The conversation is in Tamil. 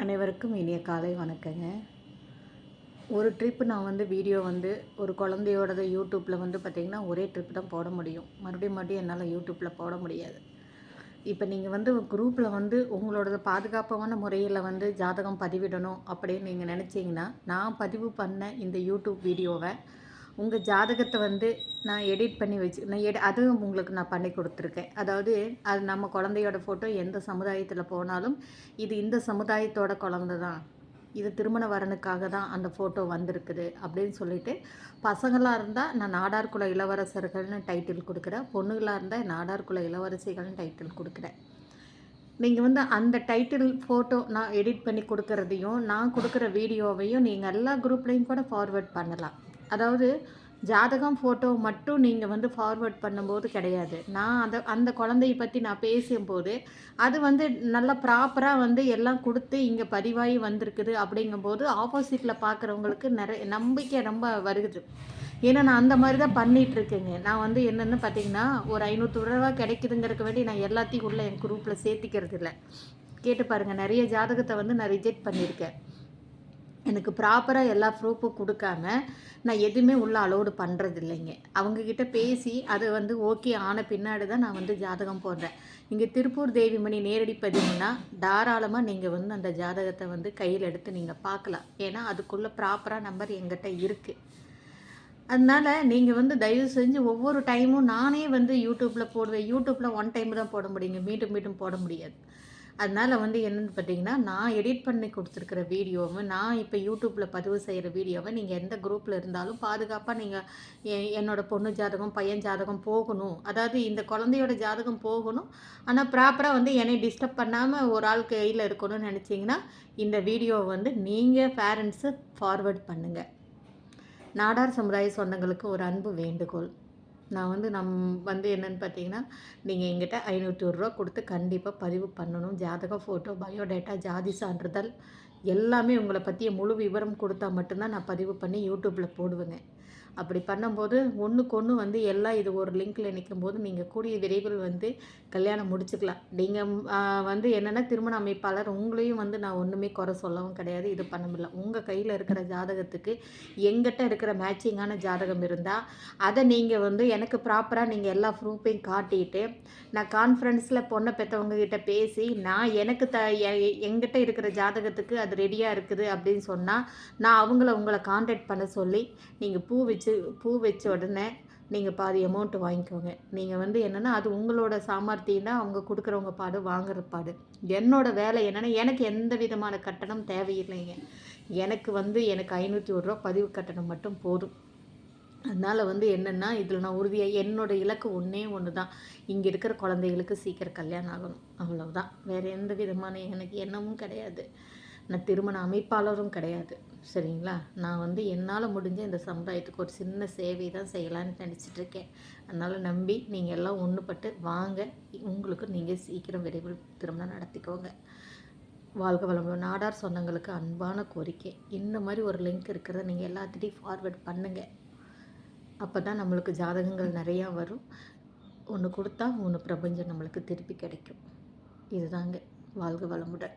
அனைவருக்கும் இனிய காலை வணக்கங்க. ஒரு ட்ரிப்பு நான் வீடியோ ஒரு குழந்தையோடது யூடியூப்பில் பார்த்திங்கன்னா ஒரே ட்ரிப் தான் போட முடியும். மறுபடியும் என்னால் யூடியூப்பில் போட முடியாது. இப்போ நீங்கள் குரூப்பில் உங்களோடது பாதுகாப்பான முறையில் ஜாதகம் பதிவிடணும் அப்படின்னு நீங்கள் நினச்சிங்கன்னா, நான் பதிவு பண்ண இந்த யூடியூப் வீடியோவை உங்கள் ஜாதகத்தை நான் எடிட் பண்ணி வச்சு அதுவும் உங்களுக்கு நான் பண்ணி கொடுத்துருக்கேன். அதாவது அது நம்ம குழந்தையோட ஃபோட்டோ எந்த சமுதாயத்தில் போனாலும் இது இந்த சமுதாயத்தோட குழந்தை தான், இது திருமண வரனுக்காக தான் அந்த ஃபோட்டோ வந்திருக்குது அப்படின்னு சொல்லிட்டு, பசங்களாக இருந்தால் நான் நாடார் குல இளவரசர்கள்னு டைட்டில் கொடுக்குறேன், பொண்ணுகளாக இருந்தால் நாடார் குல இளவரசிகள்னு டைட்டில் கொடுக்குறேன். நீங்கள் அந்த டைட்டில் ஃபோட்டோ நான் எடிட் பண்ணி கொடுக்குறதையும் நான் கொடுக்குற வீடியோவையும் நீங்கள் எல்லா குரூப்லேயும் கூட ஃபார்வேர்ட் பண்ணலாம். அதாவது ஜாதகம் ஃபோட்டோ மட்டும் நீங்கள் ஃபார்வேர்ட் பண்ணும்போது கிடையாது. நான் அந்த குழந்தைய பற்றி நான் பேசும்போது அது நல்லா ப்ராப்பராக எல்லாம் கொடுத்து இங்கே பதிவாகி வந்திருக்குது. அப்படிங்கும்போது ஆப்போசிட்டில் பார்க்குறவங்களுக்கு நிறைய நம்பிக்கை ரொம்ப வருகுது. ஏன்னா நான் அந்த மாதிரி தான் பண்ணிகிட்ருக்கேங்க. நான் என்னென்னு பார்த்தீங்கன்னா, ஒரு ரூ. 500 கிடைக்குதுங்கிறதுக்கு வேண்டி நான் எல்லாத்தையும் உள்ளே என் குரூப்பில் சேர்த்திக்கிறது இல்லை. கேட்டு பாருங்கள், நிறைய ஜாதகத்தை நான் ரிஜெக்ட் பண்ணியிருக்கேன். எனக்கு ப்ராப்பராக எல்லா ப்ரூஃபும் கொடுக்காம நான் எதுவுமே உள்ளே அலோடு பண்ணுறது இல்லைங்க. அவங்கக்கிட்ட பேசி அது ஓகே ஆன பின்னாடி தான் நான் ஜாதகம் போடுறேன். இங்கே திருப்பூர் தேவிமணி நேரடி பதிவுனா தாராளமாக நீங்கள் அந்த ஜாதகத்தை கையில் எடுத்து நீங்கள் பார்க்கலாம். ஏன்னா அதுக்குள்ளே ப்ராப்பராக நம்பர் எங்கிட்ட இருக்குது. அதனால் நீங்கள் தயவு செஞ்சு ஒவ்வொரு டைமும் நானே யூடியூப்பில் போடுவேன். யூடியூப்பில் ஒன் டைம் தான் போட முடியுங்க, மீண்டும் மீண்டும் போட முடியாது. அதனால் என்னென்னு பார்த்தீங்கன்னா, நான் எடிட் பண்ணி கொடுத்துருக்குற வீடியோவை நான் இப்போ யூடியூப்பில் பதிவு செய்கிற வீடியோவை நீங்கள் எந்த குரூப்பில் இருந்தாலும் பாதுகாப்பாக நீங்கள் என்னோடய பொண்ணு ஜாதகம் பையன் ஜாதகம் போகணும், அதாவது இந்த குழந்தையோட ஜாதகம் போகணும், ஆனால் ப்ராப்பராக என்னை டிஸ்டர்ப் பண்ணாமல் ஒரு ஆள் கையில் இருக்கணும்னு நினச்சிங்கன்னா இந்த வீடியோவை நீங்கள் பேரண்ட்ஸு ஃபார்வேர்ட் பண்ணுங்கள். நாடார் சமுதாய சொந்தங்களுக்கு ஒரு அன்பு வேண்டுகோள். நான் என்னென்னு பார்த்தீங்கன்னா, நீங்கள் எங்கிட்ட ரூ. 500 கொடுத்து கண்டிப்பாக பதிவு பண்ணணும். ஜாதகம், ஃபோட்டோ, பயோடேட்டா, ஜாதி சான்றிதழ் எல்லாமே உங்களை பற்றிய முழு விவரம் கொடுத்தா மட்டும்தான் நான் பதிவு பண்ணி யூடியூப்பில் போடுவேங்க. அப்படி பண்ணும்போது ஒன்றுக்கு ஒன்று எல்லாம் இது ஒரு லிங்க்கில் நிற்கும்போது நீங்கள் கூடிய விரைவில் கல்யாணம் முடிச்சுக்கலாம். நீங்கள் என்னென்னா திருமண அமைப்பாளர் உங்களையும் நான் ஒன்றுமே குறை சொல்லவும் கிடையாது, இது பண்ண முடியல. உங்கள் கையில் இருக்கிற ஜாதகத்துக்கு எங்கிட்ட இருக்கிற மேட்சிங்கான ஜாதகம் இருந்தால் அதை நீங்கள் எனக்கு ப்ராப்பராக நீங்கள் எல்லா ப்ரூஃபையும் காட்டிட்டு நான் கான்ஃபரன்ஸில் பொண்ணை பெற்றவங்ககிட்ட பேசி நான் எனக்கு எங்கிட்ட இருக்கிற ஜாதகத்துக்கு அது ரெடியாக இருக்குது அப்படின்னு சொன்னால் நான் உங்களை கான்டாக்ட் பண்ண சொல்லி நீங்கள் பூ வச்ச உடனே நீங்கள் பாதி அமௌண்ட்டு வாங்கிக்கோங்க. நீங்கள் என்னென்னா அது உங்களோட சாமர்த்தியம் தான், அவங்க கொடுக்குறவங்க பாடு வாங்குற பாடு. என்னோடய வேலை என்னென்னா, எனக்கு எந்த விதமான கட்டணம் தேவையில்லைங்க. எனக்கு எனக்கு ரூ. 501 பதிவு கட்டணம் மட்டும் போதும். அதனால் என்னென்னா இதில் நான் உறுதியாக என்னோடய இலக்கு ஒன்று தான், இங்கே இருக்கிற குழந்தைகளுக்கு சீக்கிரம் கல்யாணம் ஆகணும், அவ்வளவுதான். வேறு எந்த விதமான எனக்கு எண்ணமும் கிடையாது. நான் திருமண அமைப்பாளரும் கிடையாது, சரிங்களா? நான் என்னால் முடிஞ்ச இந்த சமுதாயத்துக்கு ஒரு சின்ன சேவை தான் செய்யலான்னு நினச்சிட்ருக்கேன். அதனால் நம்பி நீங்கள் எல்லாம் ஒன்றுபட்டு வாங்க, உங்களுக்கு நீங்கள் சீக்கிரம் விரைவில் திருமணம் நடத்திக்கோங்க. வாழ்க வளமுடன். நாடார் சொந்தங்களுக்கு அன்பான கோரிக்கை, இந்த மாதிரி ஒரு லிங்க் இருக்கிறத நீங்கள் எல்லாத்துட்டையும் ஃபார்வேர்ட் பண்ணுங்கள். அப்போ தான் நம்மளுக்கு ஜாதகங்கள் நிறையா வரும். ஒன்று கொடுத்தா ஒன்று பிரபஞ்சம் நம்மளுக்கு திருப்பி கிடைக்கும். இதுதாங்க. வாழ்க வளமுடன்.